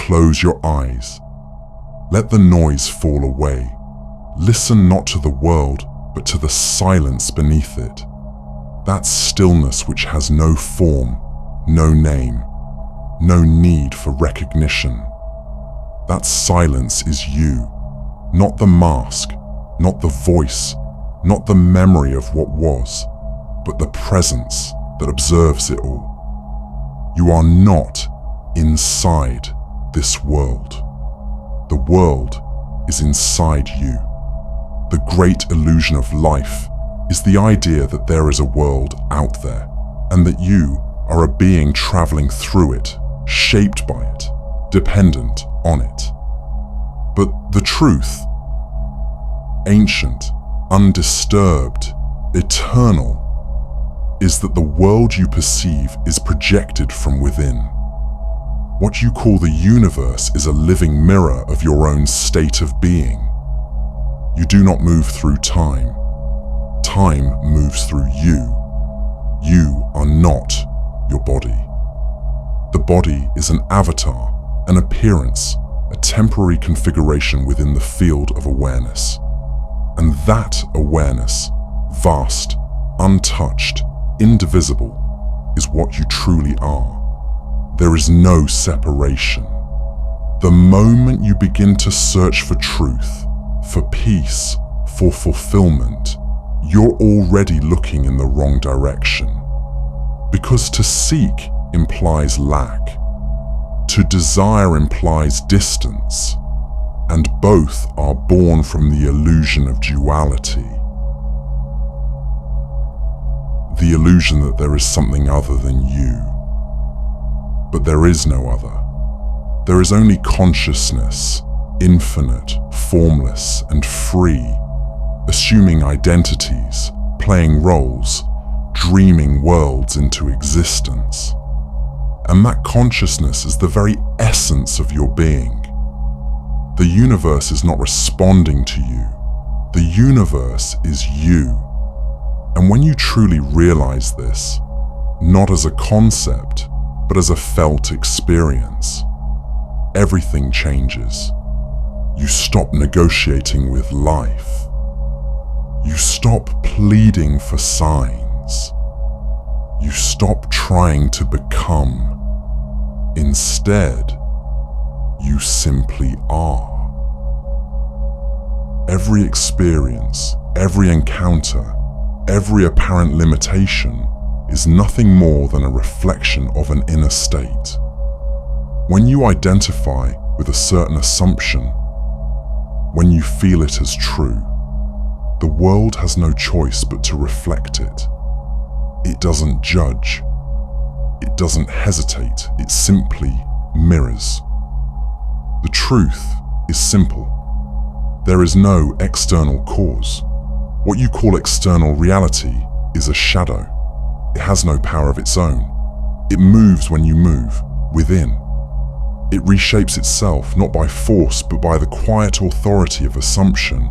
close your eyes. Let the noise fall away. Listen not to the world, but to the silence beneath it. That stillness which has no form, no name, no need for recognition. That silence is you, not the mask, not the voice, not the memory of what was, but the presence that observes it all. You are not inside this world. The world is inside you. The great illusion of life is the idea that there is a world out there, and that you are a being traveling through it, shaped by it, dependent on it. But the truth, ancient, undisturbed, eternal, is that the world you perceive is projected from within. What you call the universe is a living mirror of your own state of being. You do not move through time. Time moves through you. You are not your body. The body is an avatar, an appearance, a temporary configuration within the field of awareness. And that awareness, vast, untouched, indivisible, is what you truly are. There is no separation. The moment you begin to search for truth, for peace, for fulfillment, you're already looking in the wrong direction. Because to seek implies lack. To desire implies distance. And both are born from the illusion of duality. The illusion that there is something other than you. But there is no other. There is only consciousness, infinite, formless, and free, assuming identities, playing roles, dreaming worlds into existence. And that consciousness is the very essence of your being. The universe is not responding to you. The universe is you. And when you truly realize this, not as a concept, but as a felt experience, everything changes. You stop negotiating with life. You stop pleading for signs. You stop trying to become. Instead, you simply are. Every experience, every encounter, every apparent limitation is nothing more than a reflection of an inner state. When you identify with a certain assumption, when you feel it as true, the world has no choice but to reflect it. It doesn't judge. It doesn't hesitate. It simply mirrors. The truth is simple. There is no external cause. What you call external reality is a shadow. It has no power of its own. It moves when you move, within. It reshapes itself not by force but by the quiet authority of assumption.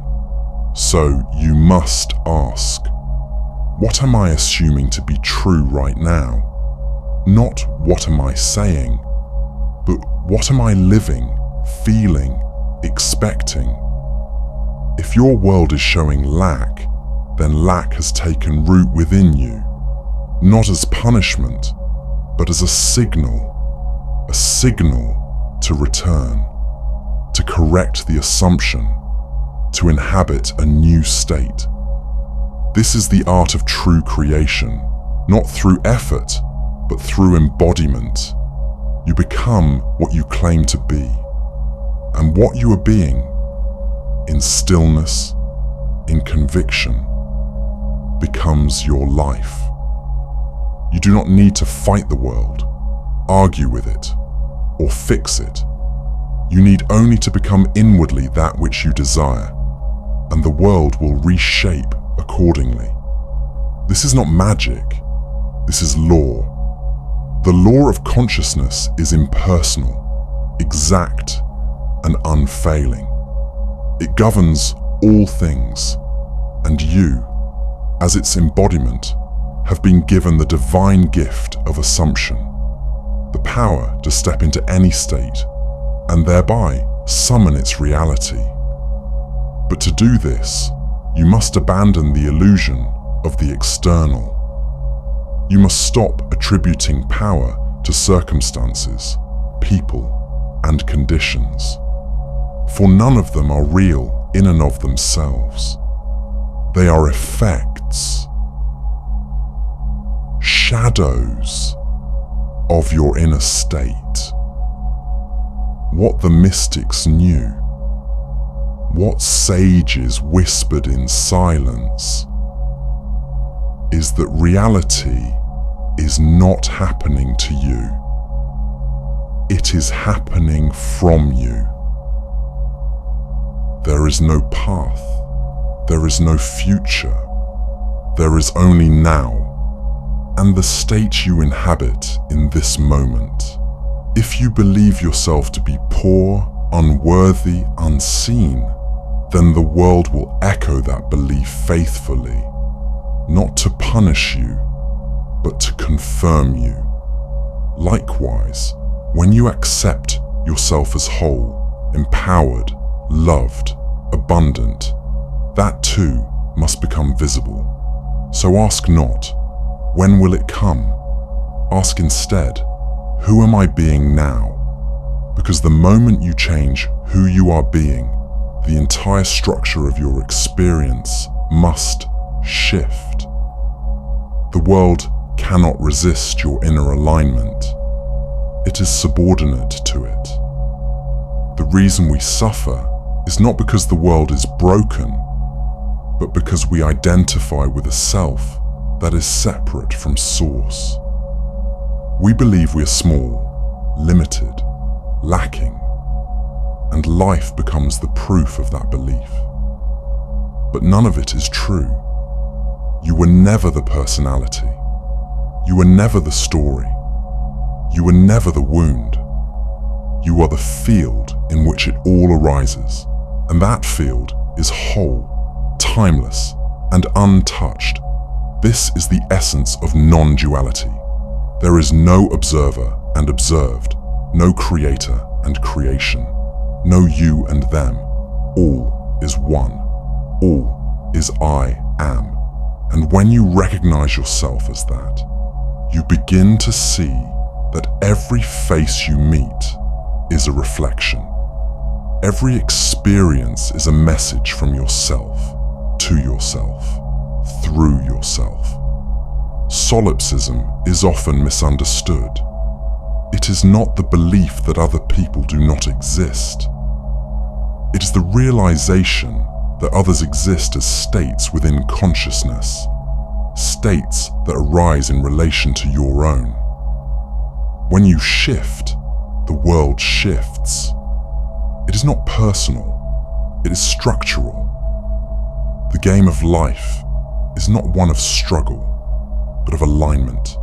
So you must ask, what am I assuming to be true right now? Not what am I saying, but what am I living, feeling, expecting? If your world is showing lack, then lack has taken root within you, not as punishment, but as a signal to return, to correct the assumption, to inhabit a new state. This is the art of true creation, not through effort, but through embodiment. You become what you claim to be, and what you are being, in stillness, in conviction, becomes your life. You do not need to fight the world, argue with it, or fix it. You need only to become inwardly that which you desire, and the world will reshape accordingly. This is not magic, this is law. The law of consciousness is impersonal, exact, and unfailing. It governs all things, and you, as its embodiment, have been given the divine gift of assumption, the power to step into any state, and thereby summon its reality. But to do this, you must abandon the illusion of the external. You must stop attributing power to circumstances, people, and conditions. For none of them are real in and of themselves. They are effects, shadows of your inner state. What the mystics knew, what sages whispered in silence, is that reality is not happening to you. It is happening from you. There is no path. There is no future. There is only now, and the state you inhabit in this moment. If you believe yourself to be poor, unworthy, unseen, then the world will echo that belief faithfully, not to punish you, but to confirm you. Likewise, when you accept yourself as whole, empowered, loved, abundant, that too must become visible. So ask not, when will it come? Ask instead, who am I being now? Because the moment you change who you are being, the entire structure of your experience must shift. The world cannot resist your inner alignment. It is subordinate to it. The reason we suffer is not because the world is broken, but because we identify with a self that is separate from source. We believe we are small, limited, lacking, and life becomes the proof of that belief. But none of it is true. You were never the personality. You were never the story. You were never the wound. You are the field in which it all arises, and that field is whole, timeless, and untouched. This is the essence of non-duality. There is no observer and observed, no creator and creation, no you and them. All is one. All is I am. And when you recognize yourself as that, you begin to see that every face you meet is a reflection. Every experience is a message from yourself, to yourself, through yourself. Solipsism is often misunderstood. It is not the belief that other people do not exist. It is the realization that others exist as states within consciousness, states that arise in relation to your own. When you shift, the world shifts. It is not personal, it is structural. The game of life is not one of struggle, but of alignment,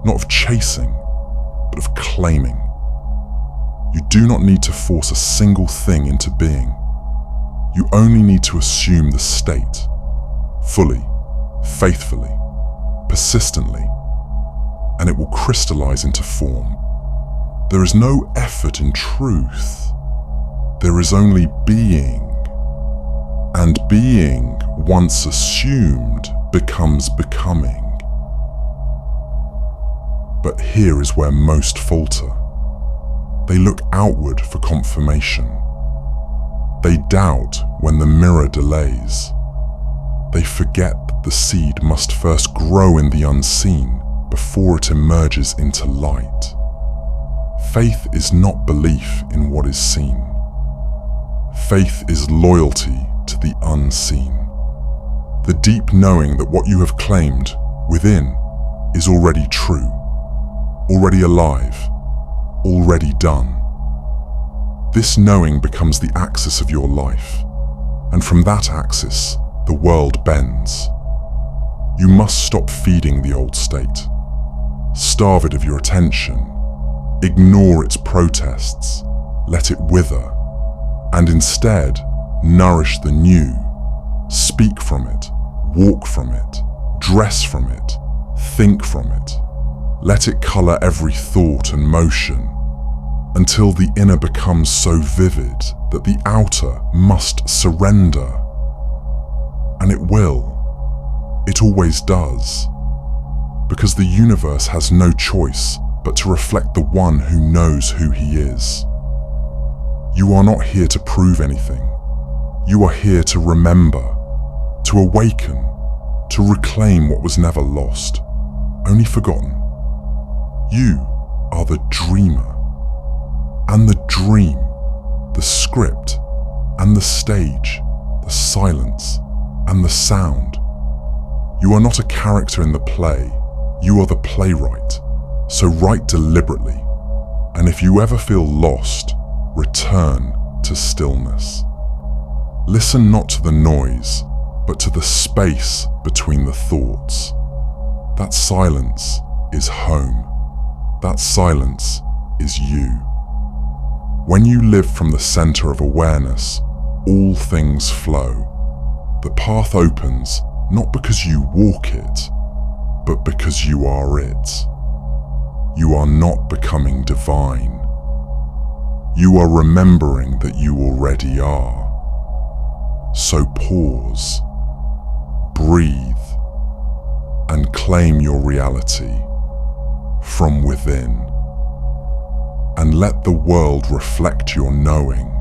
not of chasing, but of claiming. You do not need to force a single thing into being. You only need to assume the state, fully, faithfully, persistently, and it will crystallize into form. There is no effort in truth. There is only being. And being, once assumed, becomes becoming. But here is where most falter. They look outward for confirmation. They doubt when the mirror delays. They forget that the seed must first grow in the unseen before it emerges into light. Faith is not belief in what is seen. Faith is loyalty to the unseen. The deep knowing that what you have claimed within is already true, already alive, already done. This knowing becomes the axis of your life, and from that axis, the world bends. You must stop feeding the old state, starve it of your attention, ignore its protests, let it wither, and instead nourish the new, speak from it, walk from it, dress from it, think from it. Let it color every thought and motion. until the inner becomes so vivid that the outer must surrender. And it will. It always does. Because the universe has no choice but to reflect the one who knows who he is. You are not here to prove anything. You are here to remember, to awaken, to reclaim what was never lost, only forgotten. You are the dreamer. And the dream, the script, and the stage, the silence, and the sound. You are not a character in the play, you are the playwright. So write deliberately, and if you ever feel lost, return to stillness. Listen not to the noise, but to the space between the thoughts. That silence is home. That silence is you. When you live from the center of awareness, all things flow. The path opens not because you walk it, but because you are it. You are not becoming divine. You are remembering that you already are. So pause, breathe, and claim your reality from within. And let the world reflect your knowing.